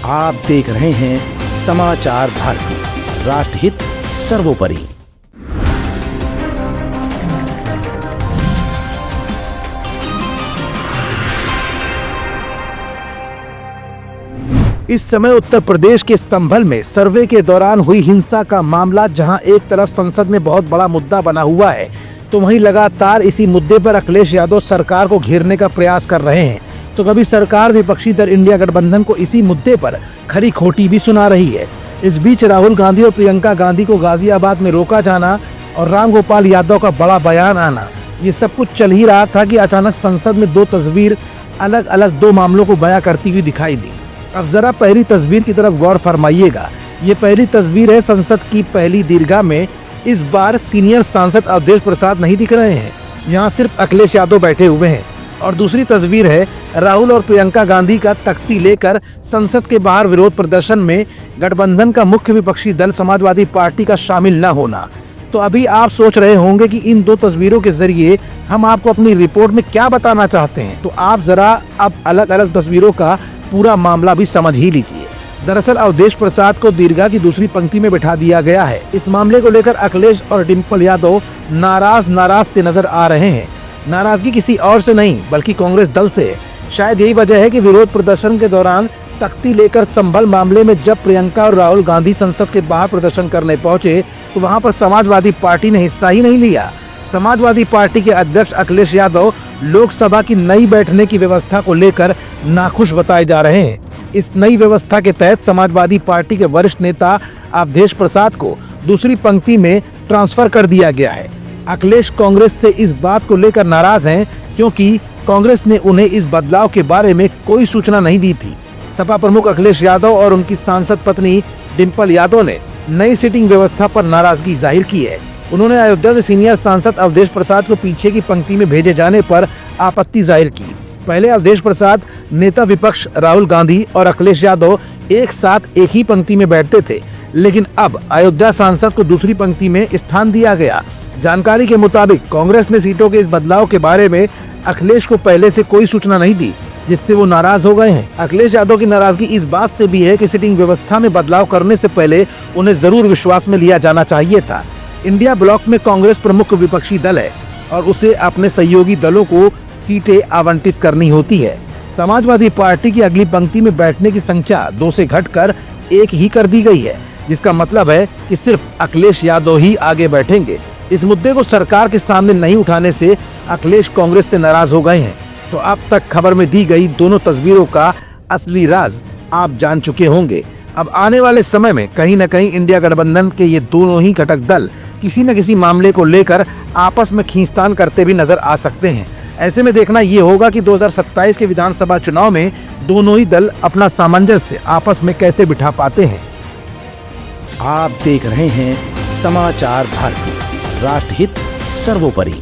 आप देख रहे हैं समाचार भारती, राष्ट्रहित सर्वोपरि। इस समय उत्तर प्रदेश के संभल में सर्वे के दौरान हुई हिंसा का मामला जहां एक तरफ संसद में बहुत बड़ा मुद्दा बना हुआ है, तो वहीं लगातार इसी मुद्दे पर अखिलेश यादव सरकार को घेरने का प्रयास कर रहे हैं। तो कभी सरकार विपक्षी दल इंडिया गठबंधन को इसी मुद्दे पर खरी खोटी भी सुना रही है। इस बीच राहुल गांधी और प्रियंका गांधी को गाजियाबाद में रोका जाना और रामगोपाल यादव का बड़ा बयान आना, ये सब कुछ चल ही रहा था कि अचानक संसद में दो तस्वीर अलग अलग दो मामलों को बयां करती हुई दिखाई दी। अब जरा पहली तस्वीर की तरफ गौर फरमाइएगा। ये पहली तस्वीर है संसद की पहली दीर्घा में। इस बार सीनियर सांसद अवधेश प्रसाद नहीं दिख रहे हैं, यहाँ सिर्फ अखिलेश यादव बैठे हुए हैं। और दूसरी तस्वीर है राहुल और प्रियंका गांधी का तख्ती लेकर संसद के बाहर विरोध प्रदर्शन में गठबंधन का मुख्य विपक्षी दल समाजवादी पार्टी का शामिल न होना। तो अभी आप सोच रहे होंगे कि इन दो तस्वीरों के जरिए हम आपको अपनी रिपोर्ट में क्या बताना चाहते हैं, तो आप जरा अब अलग अलग तस्वीरों का पूरा मामला भी समझ ही लीजिए। दरअसल अवधेश प्रसाद को दीर्घा की दूसरी पंक्ति में बिठा दिया गया है। इस मामले को लेकर अखिलेश और डिम्पल यादव नाराज से नजर आ रहे हैं। नाराजगी किसी और से नहीं बल्कि कांग्रेस दल से है। शायद यही वजह है कि विरोध प्रदर्शन के दौरान तख्ती लेकर संभल मामले में जब प्रियंका और राहुल गांधी संसद के बाहर प्रदर्शन करने पहुंचे तो वहां पर समाजवादी पार्टी ने हिस्सा ही नहीं लिया। समाजवादी पार्टी के अध्यक्ष अखिलेश यादव लोकसभा की नई बैठने की व्यवस्था को लेकर नाखुश बताए जा रहे हैं। इस नई व्यवस्था के तहत समाजवादी पार्टी के वरिष्ठ नेता अवधेश प्रसाद को दूसरी पंक्ति में ट्रांसफर कर दिया गया है। अखिलेश कांग्रेस से इस बात को लेकर नाराज हैं क्योंकि कांग्रेस ने उन्हें इस बदलाव के बारे में कोई सूचना नहीं दी थी। सपा प्रमुख अखिलेश यादव और उनकी सांसद पत्नी डिम्पल यादव ने नई सीटिंग व्यवस्था पर नाराजगी जाहिर की है। उन्होंने अयोध्या से सीनियर सांसद अवधेश प्रसाद को पीछे की पंक्ति में भेजे जाने पर आपत्ति जाहिर की। पहले अवधेश प्रसाद, नेता विपक्ष राहुल गांधी और अखिलेश यादव एक साथ एक ही पंक्ति में बैठते थे, लेकिन अब अयोध्या सांसद को दूसरी पंक्ति में स्थान दिया गया। जानकारी के मुताबिक कांग्रेस ने सीटों के इस बदलाव के बारे में अखिलेश को पहले से कोई सूचना नहीं दी, जिससे वो नाराज हो गए हैं। अखिलेश यादव की नाराजगी इस बात से भी है कि सीटिंग व्यवस्था में बदलाव करने से पहले उन्हें जरूर विश्वास में लिया जाना चाहिए था। इंडिया ब्लॉक में कांग्रेस प्रमुख विपक्षी दल है और उसे अपने सहयोगी दलों को सीटें आवंटित करनी होती है। समाजवादी पार्टी की अगली पंक्ति में बैठने की संख्या 2 से घटकर 1 ही कर दी गई है, जिसका मतलब है कि सिर्फ अखिलेश यादव ही आगे बैठेंगे। इस मुद्दे को सरकार के सामने नहीं उठाने से अखिलेश कांग्रेस से नाराज हो गए हैं। तो अब तक खबर में दी गई दोनों तस्वीरों का असली राज आप जान चुके होंगे। अब आने वाले समय में कहीं न कहीं इंडिया गठबंधन के ये दोनों ही घटक दल किसी न किसी मामले को लेकर आपस में खींचतान करते भी नजर आ सकते हैं। ऐसे में देखना ये होगा कि 2027 के विधानसभा चुनाव में दोनों ही दल अपना सामंजस्य आपस में कैसे बिठा पाते हैं। आप देख रहे हैं समाचार भारती, राष्ट्रहित सर्वोपरि।